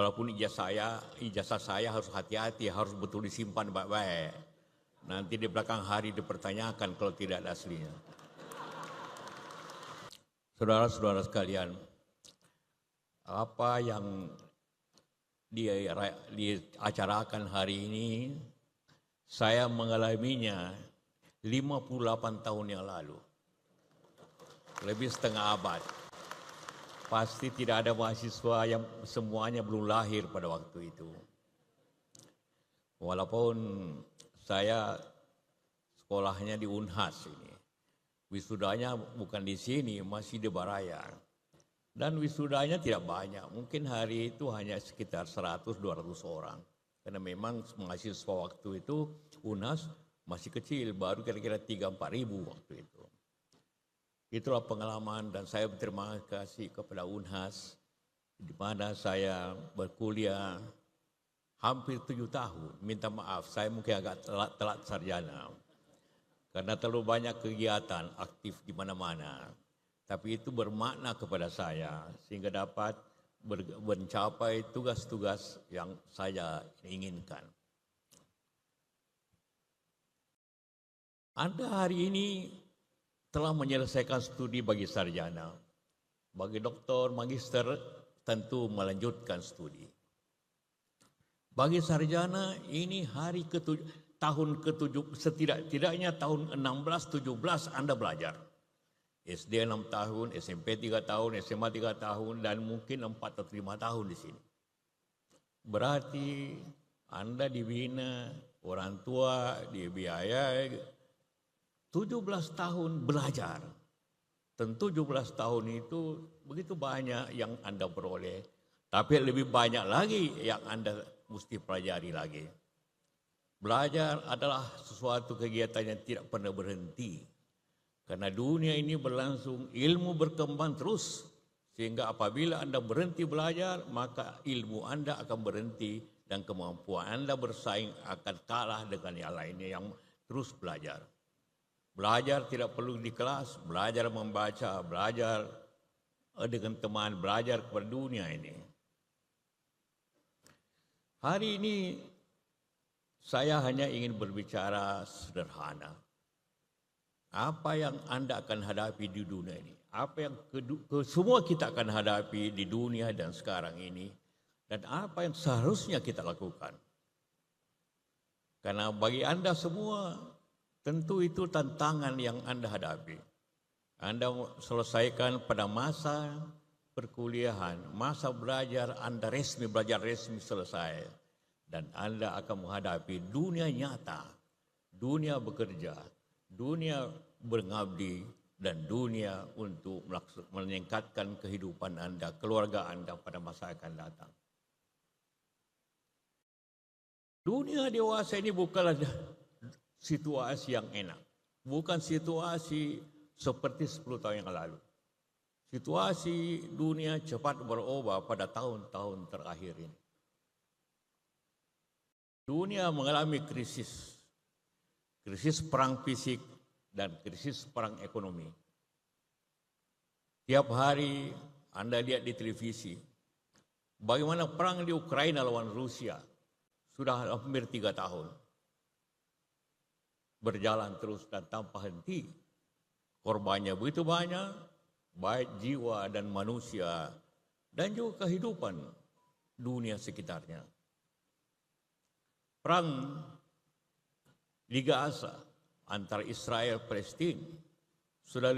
Walaupun ijazah saya harus hati-hati, harus betul disimpan baik-baik. Nanti di belakang hari dipertanyakan kalau tidak ada aslinya. Saudara-saudara sekalian, apa yang diacarakan hari ini, saya mengalaminya 58 tahun yang lalu. Lebih setengah abad. Pasti tidak ada mahasiswa yang semuanya belum lahir pada waktu itu. Walaupun saya sekolahnya di Unhas ini. Wisudanya bukan di sini, masih di Barayan. Dan wisudanya tidak banyak, mungkin hari itu hanya sekitar 100-200 orang. Karena memang mahasiswa waktu itu Unhas masih kecil, baru kira-kira 3-4 ribu waktu itu. Itulah pengalaman dan saya berterima kasih kepada Unhas di mana saya berkuliah hampir 7 tahun. Minta maaf, saya mungkin agak telat sarjana. Karena terlalu banyak kegiatan aktif di mana-mana. Tapi itu bermakna kepada saya sehingga dapat mencapai tugas-tugas yang saya inginkan. Anda hari ini telah menyelesaikan studi bagi sarjana. Bagi doktor, magister tentu melanjutkan studi. Bagi sarjana ini hari tahun ke-7, setidak-tidaknya tahun 16-17 Anda belajar. SD 6 tahun, SMP 3 tahun, SMA 3 tahun, dan mungkin 4 atau 5 tahun di sini. Berarti Anda dibina, orang tua dibiayai, 17 tahun belajar. Tentu 17 tahun itu begitu banyak yang Anda peroleh. Tapi lebih banyak lagi yang Anda mesti pelajari lagi. Belajar adalah sesuatu kegiatan yang tidak pernah berhenti. Karena dunia ini berlangsung, ilmu berkembang terus. Sehingga apabila Anda berhenti belajar, maka ilmu Anda akan berhenti dan kemampuan Anda bersaing akan kalah dengan yang lainnya yang terus belajar. Belajar tidak perlu di kelas, belajar membaca, belajar dengan teman, belajar kepada dunia ini. Hari ini saya hanya ingin berbicara sederhana. Apa yang Anda akan hadapi di dunia ini, apa yang semua kita akan hadapi di dunia dan sekarang ini, dan apa yang seharusnya kita lakukan. Karena bagi Anda semua, tentu itu tantangan yang Anda hadapi. Anda selesaikan pada masa perkuliahan, masa belajar Anda belajar resmi selesai. Dan Anda akan menghadapi dunia nyata, dunia bekerja, dunia mengabdi, dan dunia untuk meningkatkan kehidupan Anda, keluarga Anda pada masa akan datang. Dunia dewasa ini bukanlah situasi yang enak. Bukan situasi seperti 10 tahun yang lalu. Situasi dunia cepat berubah pada tahun-tahun terakhir ini. Dunia mengalami krisis. Krisis perang fisik dan krisis perang ekonomi. Tiap hari Anda lihat di televisi bagaimana perang di Ukraina lawan Rusia sudah hampir 3 tahun. Berjalan terus dan tanpa henti. Korbannya begitu banyak, baik jiwa dan manusia, dan juga kehidupan dunia sekitarnya. Perang di Gaza antara Israel dan Palestina sudah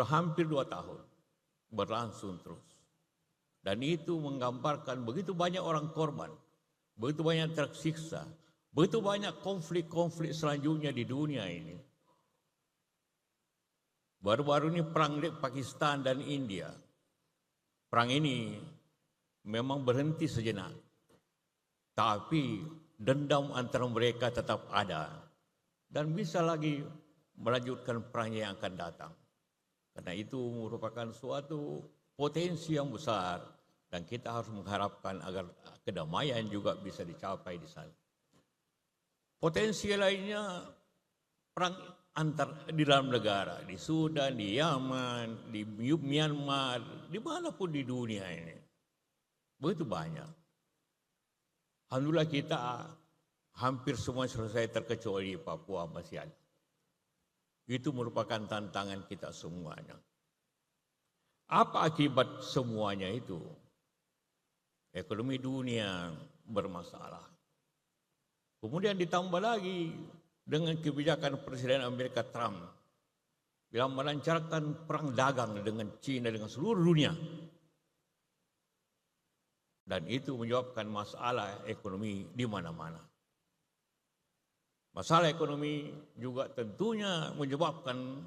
hampir 2 tahun berlangsung terus. Dan itu menggambarkan begitu banyak orang korban, begitu banyak tersiksa, begitu banyak konflik-konflik selanjutnya di dunia ini. Baru-baru ini perang di Pakistan dan India. Perang ini memang berhenti sejenak. Tapi dendam antara mereka tetap ada. Dan bisa lagi melanjutkan perang yang akan datang. Karena itu merupakan suatu potensi yang besar. Dan kita harus mengharapkan agar kedamaian juga bisa dicapai di sana. Potensi lainnya perang di dalam negara, di Sudan, di Yaman, di Myanmar, dimanapun di dunia ini. begitu banyak. Alhamdulillah kita hampir semua selesai terkecuali Papua masih ada. Itu merupakan tantangan kita semuanya. Apa akibat semuanya itu? Ekonomi dunia bermasalah. Kemudian ditambah lagi dengan kebijakan Presiden Amerika Trump yang melancarkan perang dagang dengan China dengan seluruh dunia. Dan itu menyebabkan masalah ekonomi di mana-mana. Masalah ekonomi juga tentunya menyebabkan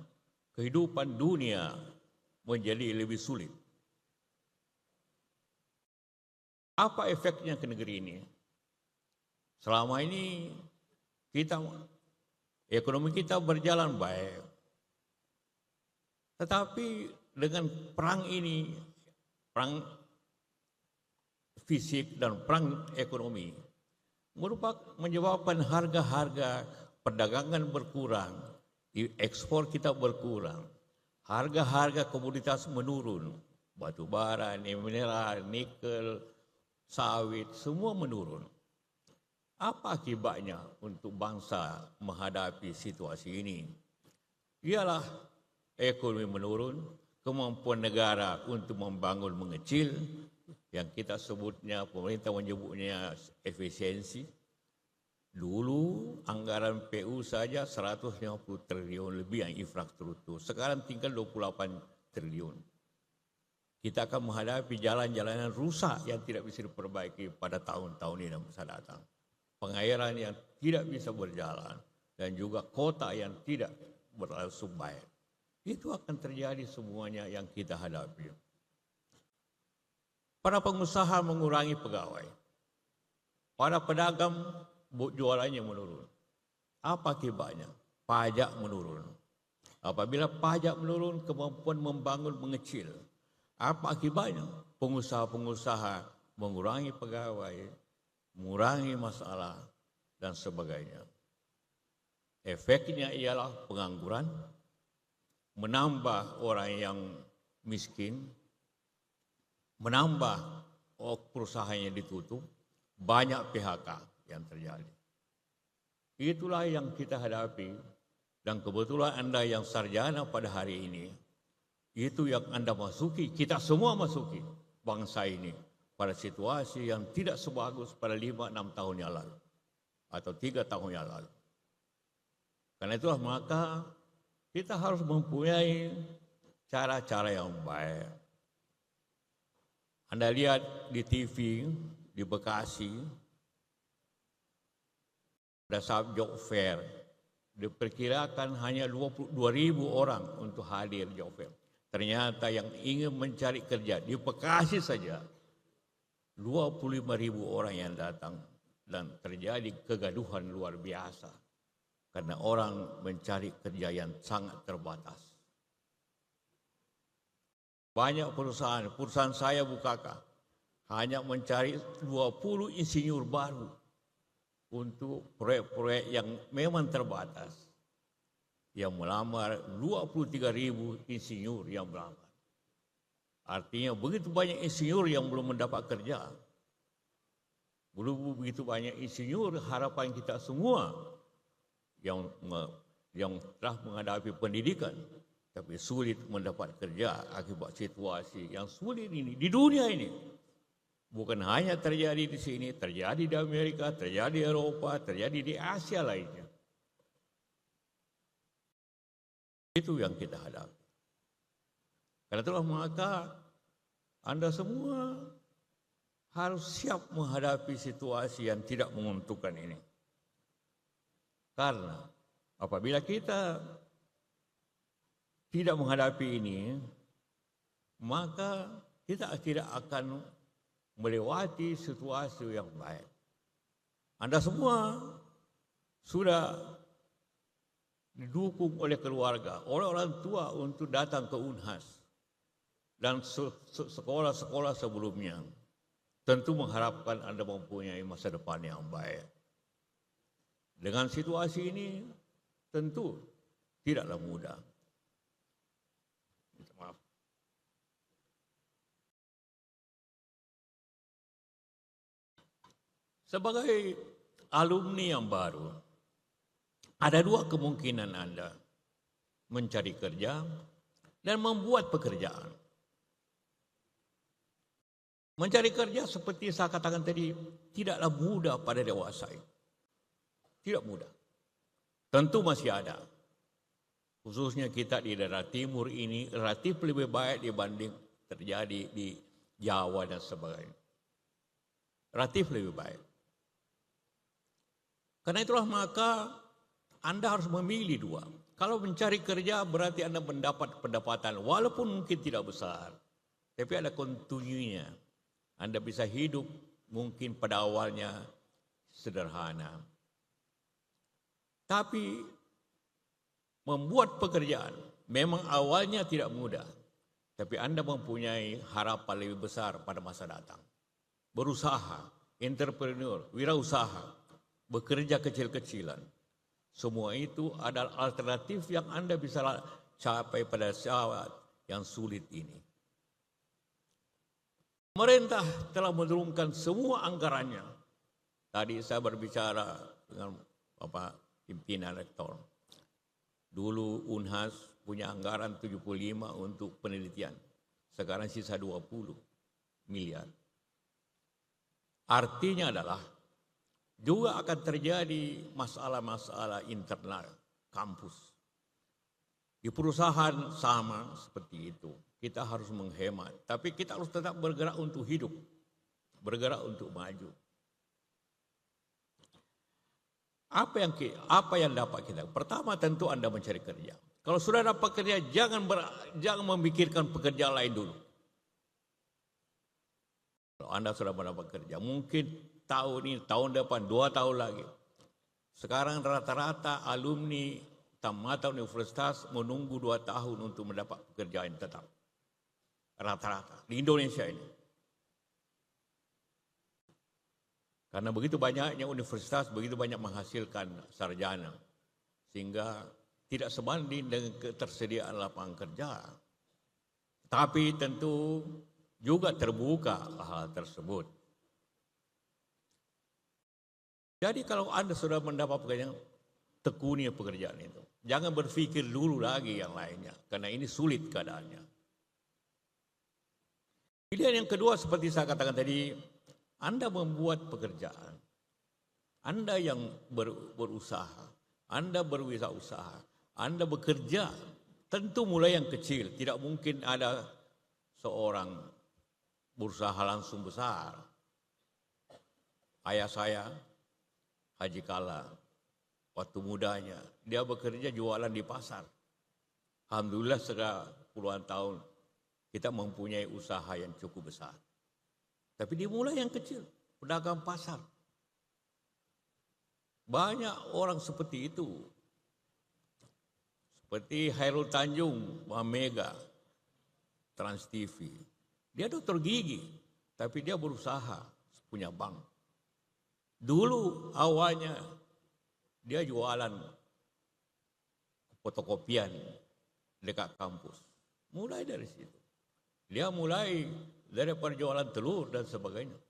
kehidupan dunia menjadi lebih sulit. Apa efeknya ke negeri ini? Selama ini ekonomi kita berjalan baik. Tetapi dengan perang ini, perang fisik dan perang ekonomi, menyebabkan harga-harga perdagangan berkurang, ekspor kita berkurang, harga-harga komoditas menurun, batu bara, mineral, nikel, sawit, semua menurun. Apa akibatnya untuk bangsa menghadapi situasi ini? Ialah ekonomi menurun, kemampuan negara untuk membangun mengecil, yang kita sebutnya, pemerintah menyebutnya efisiensi. Dulu anggaran PU saja 150 triliun lebih yang infrastruktur, sekarang tinggal 28 triliun. Kita akan menghadapi jalan-jalanan rusak yang tidak bisa diperbaiki pada tahun-tahun ini yang masa datang. Pengairan yang tidak bisa berjalan dan juga kota yang tidak berlangsung baik. Itu akan terjadi semuanya yang kita hadapi. Para pengusaha mengurangi pegawai. Para pedagang jualannya menurun. Apa akibatnya? Pajak menurun. Apabila pajak menurun, kemampuan membangun mengecil. Apa akibatnya? Pengusaha-pengusaha mengurangi pegawai, mengurangi masalah, dan sebagainya. Efeknya ialah pengangguran, menambah orang yang miskin, menambah perusahaan yang ditutup, banyak PHK yang terjadi. Itulah yang kita hadapi, dan kebetulan Anda yang sarjana pada hari ini, itu yang Anda masuki, kita semua masuki bangsa ini pada situasi yang tidak sebagus pada 5-6 tahun yang lalu atau 3 tahun yang lalu. Karena itulah maka kita harus mempunyai cara-cara yang baik. Anda lihat di TV di Bekasi, pada saat job fair, diperkirakan hanya 22.000 orang untuk hadir job fair. Ternyata yang ingin mencari kerja di Bekasi saja 25.000 orang yang datang, dan terjadi kegaduhan luar biasa karena orang mencari kerja yang sangat terbatas. Banyak perusahaan saya bukakan hanya mencari 20 insinyur baru untuk proyek-proyek yang memang terbatas. Yang melamar 23.000 insinyur yang melamar. Artinya begitu banyak insinyur yang belum mendapat kerja. Belum begitu banyak insinyur, harapan kita semua yang telah menghadapi pendidikan tapi sulit mendapat kerja akibat situasi yang sulit ini di dunia ini. Bukan hanya terjadi di sini, terjadi di Amerika, terjadi di Eropa, terjadi di Asia lainnya. Itu yang kita hadapi. Karena itulah maka Anda semua harus siap menghadapi situasi yang tidak menguntungkan ini. Karena apabila kita tidak menghadapi ini, maka kita tidak akan melewati situasi yang baik. Anda semua sudah didukung oleh keluarga, oleh orang tua untuk datang ke Unhas dan sekolah-sekolah sebelumnya. Tentu mengharapkan Anda mempunyai masa depan yang baik. Dengan situasi ini tentu tidaklah mudah. Sebagai alumni yang baru, ada dua kemungkinan Anda mencari kerja dan membuat pekerjaan. Mencari kerja seperti saya katakan tadi, tidaklah mudah pada dewasa ini. Tidak mudah. Tentu masih ada. Khususnya kita di daerah timur ini relatif lebih baik dibanding terjadi di Jawa dan sebagainya. Relatif lebih baik. Karena itulah maka Anda harus memilih dua. Kalau mencari kerja berarti Anda mendapat pendapatan walaupun mungkin tidak besar. Tapi ada kontinuinya. Anda bisa hidup mungkin pada awalnya sederhana. Tapi membuat pekerjaan memang awalnya tidak mudah. Tapi Anda mempunyai harapan lebih besar pada masa datang. Berusaha, entrepreneur, wirausaha, bekerja kecil-kecilan. Semua itu adalah alternatif yang Anda bisa capai pada saat yang sulit ini. Pemerintah telah menurunkan semua anggarannya. Tadi saya berbicara dengan Bapak Pimpinan Rektor. Dulu Unhas punya anggaran 75 untuk penelitian. Sekarang sisa 20 miliar. Artinya adalah juga akan terjadi masalah-masalah internal kampus. Di perusahaan sama seperti itu. Kita harus menghemat. Tapi kita harus tetap bergerak untuk hidup. Bergerak untuk maju. Apa yang dapat kita? Pertama tentu Anda mencari kerja. Kalau sudah dapat kerja, jangan memikirkan pekerjaan lain dulu. Kalau Anda sudah mendapat kerja, mungkin tahun ini, tahun depan, 2 tahun lagi. Sekarang rata-rata alumni tamatan universitas menunggu 2 tahun untuk mendapat pekerjaan tetap. Rata-rata di Indonesia ini. Karena begitu banyaknya universitas, begitu banyak menghasilkan sarjana. Sehingga tidak sebanding dengan ketersediaan lapangan kerja. Tapi tentu juga terbuka hal tersebut. Jadi kalau Anda sudah mendapat pekerjaan, tekuni pekerjaan itu. Jangan berpikir dulu lagi yang lainnya. Karena ini sulit keadaannya. Pilihan yang kedua seperti saya katakan tadi, Anda membuat pekerjaan. Anda yang berusaha, Anda berwirausaha, Anda bekerja, tentu mulai yang kecil. Tidak mungkin ada seorang berusaha langsung besar. Ayah saya, Haji Kala, waktu mudanya, dia bekerja jualan di pasar. Alhamdulillah setelah puluhan tahun, kita mempunyai usaha yang cukup besar. Tapi dimulai yang kecil, pedagang pasar. Banyak orang seperti itu. Seperti Hairul Tanjung, Mega, Trans TV. Dia dokter gigi, tapi dia berusaha punya bank. Dulu awalnya dia jualan fotokopian dekat kampus. Mulai dari situ. Dia mulai dari perjualan telur dan sebagainya.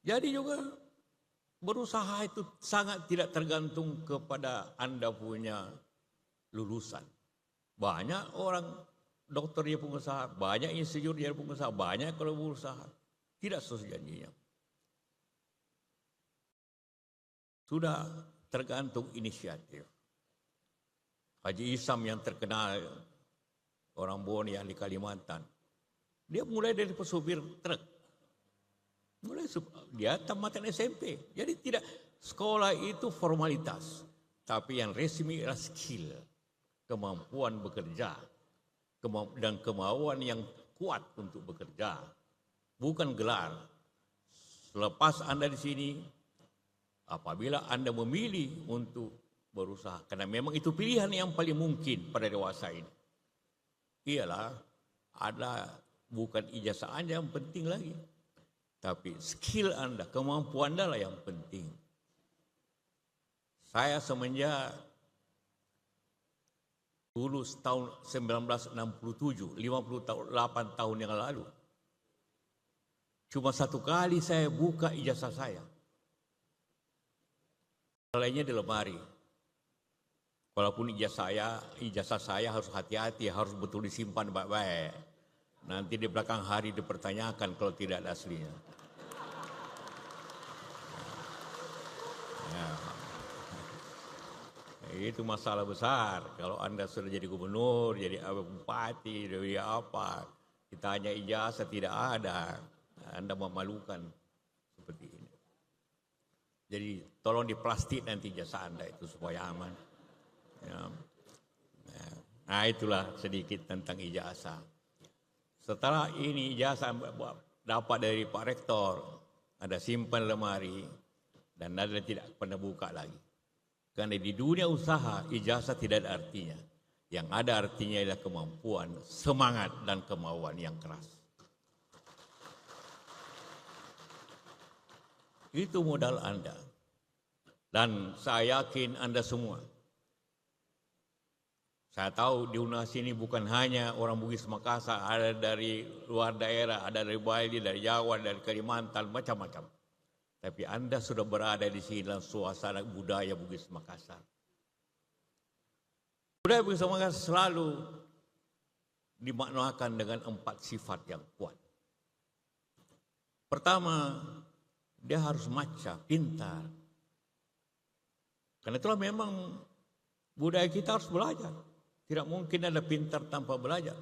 Jadi juga berusaha itu sangat tidak tergantung kepada Anda punya lulusan. Banyak orang dokter dia pengusaha, banyak insinyur dia pengusaha, banyak kalau berusaha. Tidak sesuai janjinya. Sudah tergantung inisiatif. Haji Isam yang terkenal, orang Bone yang di Kalimantan. Dia mulai dari pesopir truk. Dia tamatan SMP. Jadi tidak, sekolah itu formalitas. Tapi yang resmi adalah skill. Kemampuan bekerja. Dan kemauan yang kuat untuk bekerja. Bukan gelar. Selepas Anda di sini, apabila Anda memilih untuk berusaha. Karena memang itu pilihan yang paling mungkin pada dewasa ini. Ialah ada bukan ijazah Anda yang penting lagi. Tapi skill Anda, kemampuan Anda lah yang penting. Saya semenjak lulus tahun 1967, 58 tahun yang lalu. Cuma satu kali saya buka ijazah saya. Lainnya di lemari. Walaupun ijazah saya harus hati-hati, harus betul disimpan baik-baik. Nanti di belakang hari dipertanyakan kalau tidak ada aslinya. Ya. Itu masalah besar. Kalau Anda sudah jadi gubernur, jadi bupati, jadi apa, kita hanya ijazah tidak ada. Anda memalukan seperti ini. Jadi tolong diplastik nanti ijazah Anda itu supaya aman. Ya. Nah itulah sedikit tentang ijazah. Setelah ini ijazah dapat dari Pak Rektor, ada simpan lemari dan Anda tidak pernah buka lagi. Karena di dunia usaha ijazah tidak ada artinya. Yang ada artinya adalah kemampuan, semangat dan kemauan yang keras. Itu modal Anda. Dan saya yakin Anda semua. Saya tahu di UNAS ini bukan hanya orang Bugis Makassar, ada dari luar daerah, ada dari Bali, dari Jawa, dari Kalimantan, macam-macam. Tapi Anda sudah berada di sini dalam suasana budaya Bugis Makassar. Budaya Bugis Makassar selalu dimaknakan dengan 4 sifat yang kuat. Pertama, dia harus maca, pintar. Karena itulah memang budaya kita harus belajar. Tidak mungkin ada pintar tanpa belajar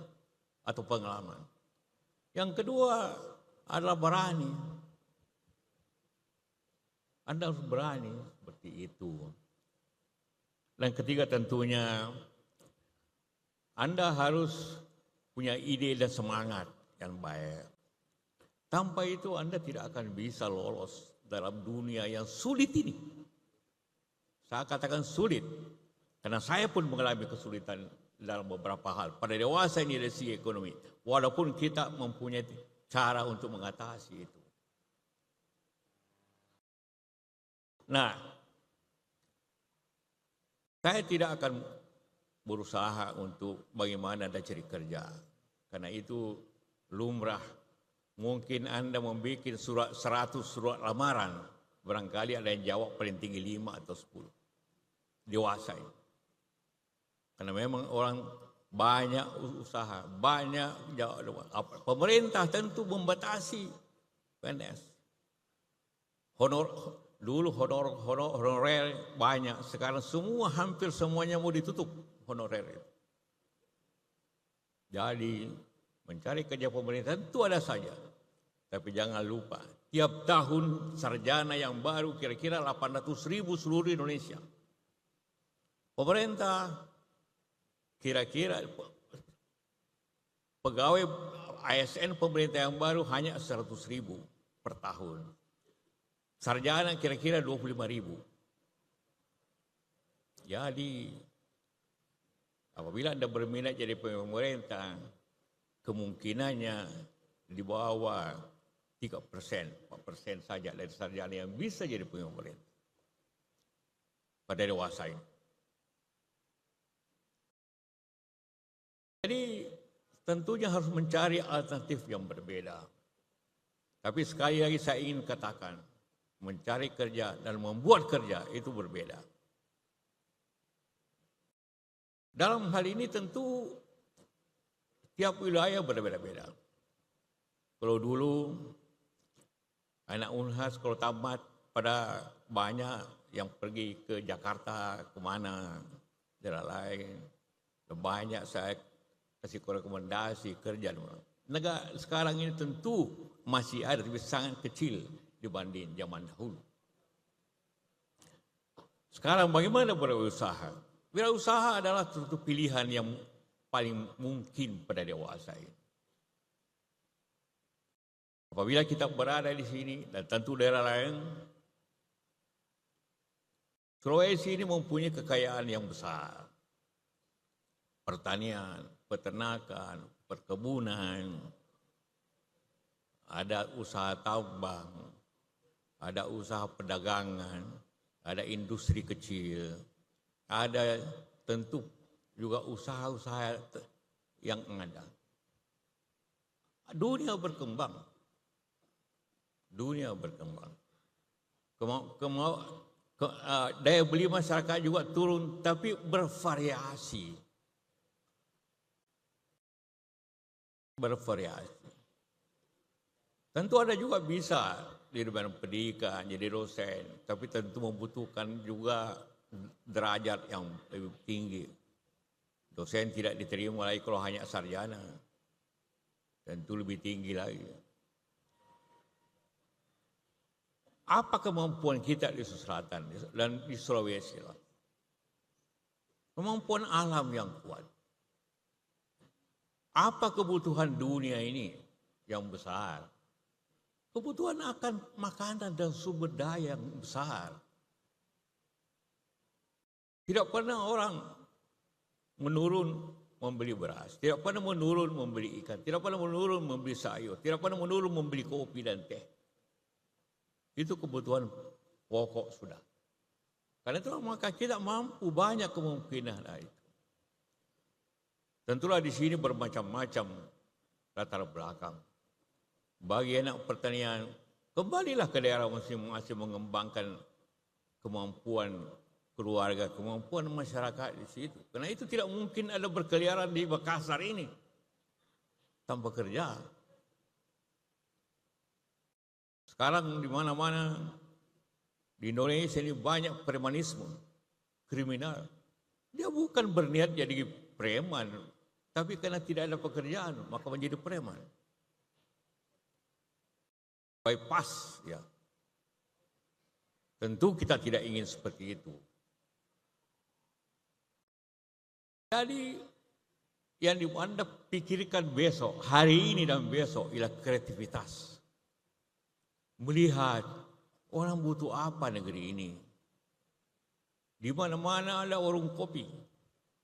atau pengalaman. Yang kedua adalah berani. Anda harus berani seperti itu. Dan ketiga tentunya Anda harus punya ide dan semangat yang baik. Tanpa itu Anda tidak akan bisa lolos dalam dunia yang sulit ini. Saya katakan sulit. Karena saya pun mengalami kesulitan dalam beberapa hal. Pada dewasa ini dari segi ekonomi. Walaupun kita mempunyai cara untuk mengatasi itu. Nah, saya tidak akan berusaha untuk bagaimana Anda cari kerja. Karena itu lumrah. Mungkin Anda membuat 100 surat lamaran. Barangkali ada yang jawab paling tinggi 5 atau 10. Dewasa ini. Karena memang orang banyak usaha, banyak pemerintah tentu membatasi PNS. Honorer banyak, sekarang hampir semuanya mau ditutup honorer. Jadi mencari kerja pemerintah tentu ada saja. Tapi jangan lupa, tiap tahun sarjana yang baru kira-kira 800.000 seluruh Indonesia. Pemerintah kira-kira pegawai ASN pemerintah yang baru hanya 100.000 per tahun. Sarjana kira-kira 25.000. Jadi apabila Anda berminat jadi pemerintah, kemungkinannya di bawah 3%, 4% saja dari sarjana yang bisa jadi pemerintah pada dewasa ini. Jadi tentunya harus mencari alternatif yang berbeda. Tapi sekali lagi saya ingin katakan, mencari kerja dan membuat kerja itu berbeda. Dalam hal ini tentu tiap wilayah berbeda-beda. Kalau dulu anak UNHAS kalau tamat pada banyak yang pergi ke Jakarta, kemana, daerah lain. Banyak saya kasih rekomendasi kerja. Negara sekarang ini tentu masih ada, tapi sangat kecil dibanding zaman dahulu. Sekarang bagaimana berwirausaha? Wirausaha adalah suatu pilihan yang paling mungkin pada dewasa ini. Apabila kita berada di sini dan tentu daerah lain, Sulawesi ini mempunyai kekayaan yang besar. Pertanian, peternakan, perkebunan, ada usaha tambang, ada usaha perdagangan, ada industri kecil, ada tentu juga usaha-usaha yang ada. Dunia berkembang. dunia berkembang. Daya beli masyarakat juga turun, tapi bervariasi. Tentu ada juga bisa di bidang pendidikan, jadi dosen, tapi tentu membutuhkan juga derajat yang lebih tinggi. Dosen tidak diterima lagi kalau hanya sarjana, tentu lebih tinggi lagi. Apa kemampuan kita di Sulawesi Selatan dan di Sulawesi? Kemampuan alam yang kuat. Apa kebutuhan dunia ini yang besar? Kebutuhan akan makanan dan sumber daya yang besar. Tidak pernah orang menurun membeli beras, tidak pernah menurun membeli ikan, tidak pernah menurun membeli sayur, tidak pernah menurun membeli kopi dan teh. Itu kebutuhan pokok sudah. Karena itu maka kita mampu banyak kemungkinan itu. Tentulah di sini bermacam-macam latar belakang. Bagi anak pertanian, kembalilah ke daerah masing-masing mengembangkan kemampuan keluarga, kemampuan masyarakat di situ. Karena itu tidak mungkin ada berkeliaran di Makassar ini tanpa kerja. Sekarang di mana-mana di Indonesia ini banyak premanisme, kriminal. Dia bukan berniat jadi preman, tapi karena tidak ada pekerjaan, maka menjadi preman. Bypass, ya. Tentu kita tidak ingin seperti itu. Jadi yang Anda pikirkan besok, hari ini dan besok ialah kreativitas. Melihat orang butuh apa negeri ini. Di mana-mana ada warung kopi.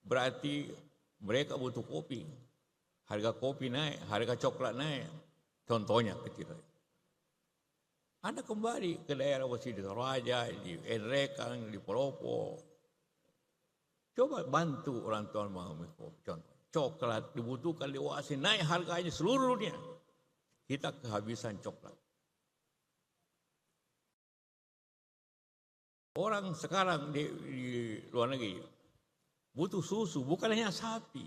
Berarti mereka butuh kopi. Harga kopi naik, harga coklat naik. Contohnya kecil. Anda kembali ke daerah di Toraja, di Enrekang, di Polopo. Coba bantu orang tua mengambil kopi. Contoh, coklat dibutuhkan di Oasis, naik harganya seluruh dunia. Kita kehabisan coklat. Orang sekarang di luar negeri butuh susu, bukan hanya sapi.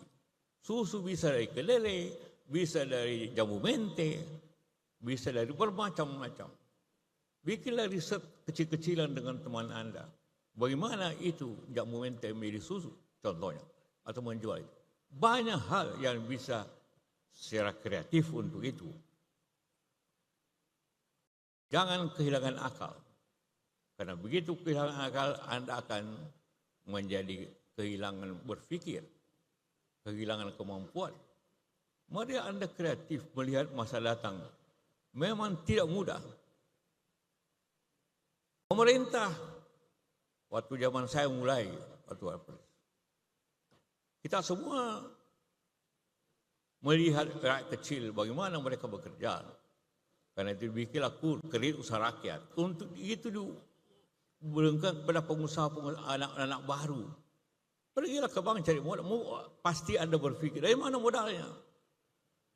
Susu bisa dari kedelai, bisa dari jambu mente, bisa dari bermacam-macam. Bikinlah riset kecil-kecilan dengan teman Anda. Bagaimana itu jambu mente menjadi susu, contohnya, atau menjual itu. Banyak hal yang bisa secara kreatif untuk itu. Jangan kehilangan akal. Karena begitu kehilangan akal, Anda akan menjadi kehilangan berpikir, kehilangan kemampuan. Mari Anda kreatif melihat masa datang. Memang tidak mudah. Pemerintah, waktu zaman saya mulai, kita semua melihat rakyat kecil bagaimana mereka bekerja. Karena itu bikinlah kredit usaha rakyat. Untuk itu berengkang kepada pengusaha-pengusaha anak-anak baru. Pergilah ke bank cari modal. Pasti Anda berpikir, dari mana modalnya?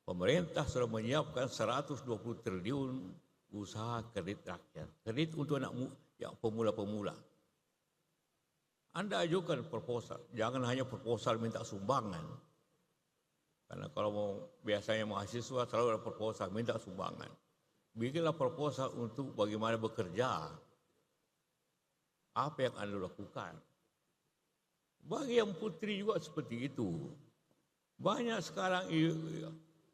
Pemerintah sudah menyiapkan 120 triliun usaha kredit rakyat. Kredit untuk anak yang pemula-pemula. Anda ajukan proposal. Jangan hanya proposal minta sumbangan. Karena kalau biasanya mahasiswa selalu ada proposal minta sumbangan. Bikinlah proposal untuk bagaimana bekerja. Apa yang Anda lakukan? Bagi yang putri juga seperti itu. Banyak sekarang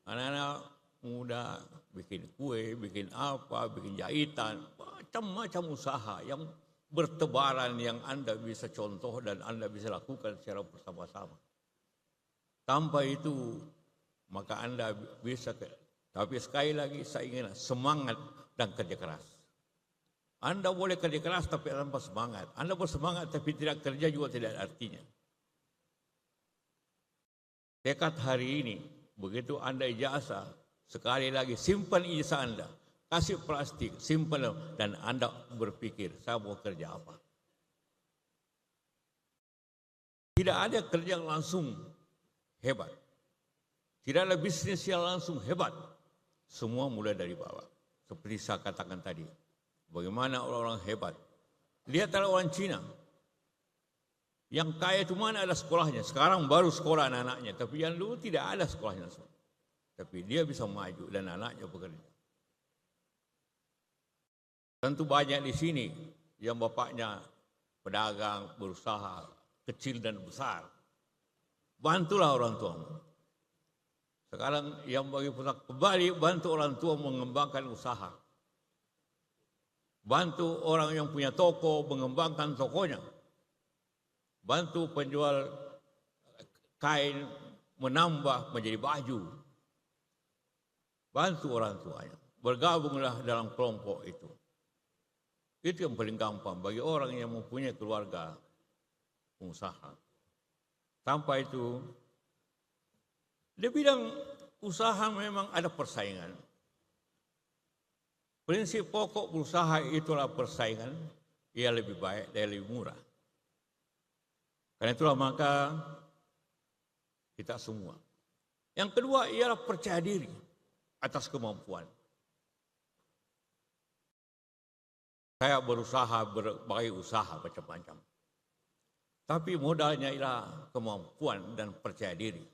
anak-anak muda bikin kue, bikin apa, bikin jahitan. Macam-macam usaha yang bertebaran yang Anda bisa contoh dan Anda bisa lakukan secara bersama-sama. Tanpa itu, maka Anda bisa. Tapi sekali lagi saya ingin semangat dan kerja keras. Anda boleh kerja keras tapi tanpa semangat. Anda bersemangat tapi tidak kerja juga tidak ada artinya. Tekad hari ini, begitu Anda ijazah, sekali lagi simpan ijazah Anda. Kasih plastik, simpan dan Anda berpikir, saya mau kerja apa. Tidak ada kerja yang langsung hebat. Tidak ada bisnis yang langsung hebat. Semua mulai dari bawah. Seperti saya katakan tadi, bagaimana orang-orang hebat. Lihatlah orang Cina. Yang kaya itu mana ada sekolahnya. Sekarang baru sekolah anak-anaknya. Tapi yang dulu tidak ada sekolahnya. Tapi dia bisa maju dan anaknya bekerja. Tentu banyak di sini yang bapaknya pedagang, berusaha, kecil dan besar. Bantulah orang tuamu. Sekarang yang bagi pusat kembali, bantu orang tua mengembangkan usaha. Bantu orang yang punya toko mengembangkan tokonya. Bantu penjual kain menambah menjadi baju. Bantu orang tuanya. Bergabunglah dalam kelompok itu. Itu yang paling gampang bagi orang yang mempunyai keluarga pengusaha. Tanpa itu, di bidang usaha memang ada persaingan. Prinsip pokok berusaha itulah persaingan. Ia lebih baik dan lebih murah. Karena itulah maka kita semua. Yang kedua ialah percaya diri atas kemampuan. Saya berusaha berbagai usaha macam-macam. Tapi modalnya ialah kemampuan dan percaya diri.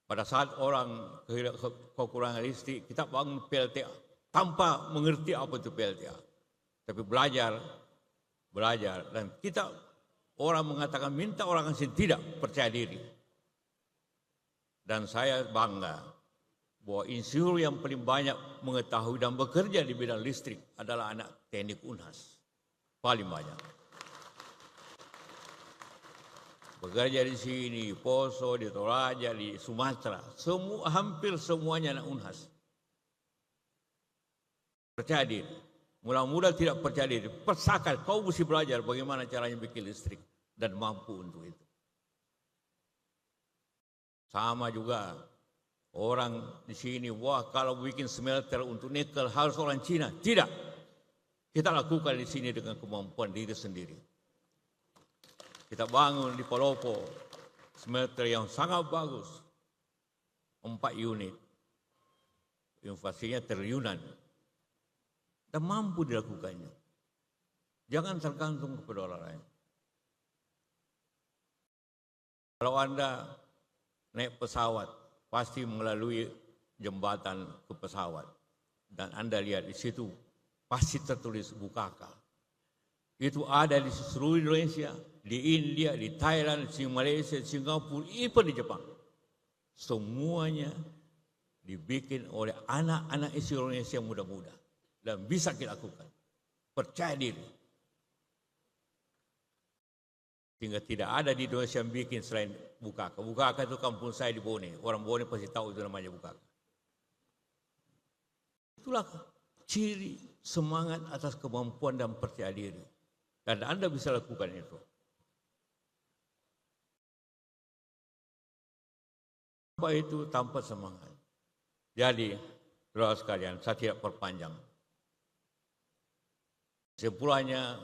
Pada saat orang kekurangan listrik, kita bangun PLTA tanpa mengerti apa itu PLTA. Tapi belajar dan kita orang mengatakan minta orang asing tidak percaya diri. Dan saya bangga bahwa insinyur yang paling banyak mengetahui dan bekerja di bidang listrik adalah anak teknik Unhas. Paling banyak. Bekerja di sini, Poso, di Toraja, di Sumatera. Hampir semuanya anak Unhas. Percaya diri. Mula-mula tidak percaya diri. Persakan, kau mesti belajar bagaimana caranya bikin listrik. Dan mampu untuk itu. Sama juga orang di sini, wah kalau bikin smelter untuk nikel harus orang Cina. Tidak. Kita lakukan di sini dengan kemampuan diri sendiri. Kita bangun di Palopo smelter yang sangat bagus. 4 unit. Invasinya triliunan. Dan mampu dilakukannya. Jangan tergantung kepada orang lain. Kalau Anda naik pesawat, pasti melalui jembatan ke pesawat. Dan Anda lihat di situ, pasti tertulis Bukaka. Itu ada di seluruh Indonesia, di India, di Thailand, di Malaysia, di Singapura, even di Jepang. Semuanya dibikin oleh anak-anak Indonesia muda-muda. Dan bisa kita lakukan. Percaya diri. Sehingga tidak ada di Indonesia yang bikin selain Bukaka. Bukaka itu kampung saya di Bone. Orang Bone pasti tahu itu namanya Bukaka. Itulah ciri semangat atas kemampuan dan percaya diri. Dan Anda bisa lakukan itu. Tanpa itu, tanpa semangat. Jadi, saudara sekalian, saya tidak perpanjang. Kesimpulannya,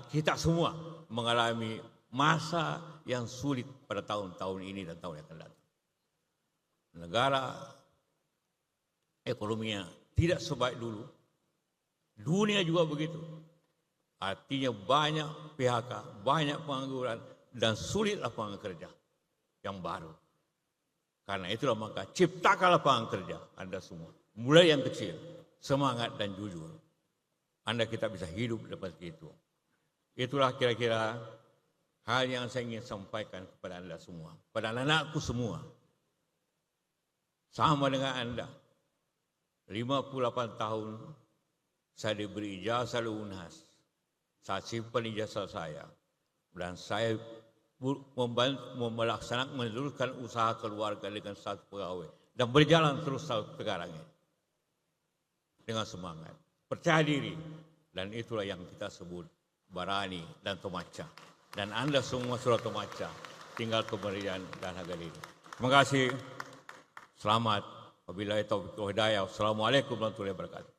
kita semua mengalami masa yang sulit pada tahun-tahun ini dan tahun yang akan datang. Negara ekonominya tidak sebaik dulu. Dunia juga begitu. Artinya banyak PHK, banyak pengangguran, dan sulit lapangan kerja yang baru. Karena itulah maka ciptakan lapangan kerja Anda semua. Mulai yang kecil, semangat dan jujur. Anda kita bisa hidup dapat itu. Itulah kira-kira hal yang saya ingin sampaikan kepada Anda semua. Pada anak-anakku semua. Sama dengan Anda. 58 tahun saya diberi ijazah oleh Unhas. Saya simpan ijazah saya. Dan saya melaksanakan meneruskan usaha keluarga dengan satu pegawai. Dan berjalan terus sekarang ini. Dengan semangat. Percaya diri. Dan itulah yang kita sebut Barani dan Tomaca. Dan Anda semua sudah Tomaca. Tinggal kemudian dan harga diri. Terima kasih. Selamat. Wabillahi taufiq wal hidayah. Wassalamualaikum warahmatullahi wabarakatuh.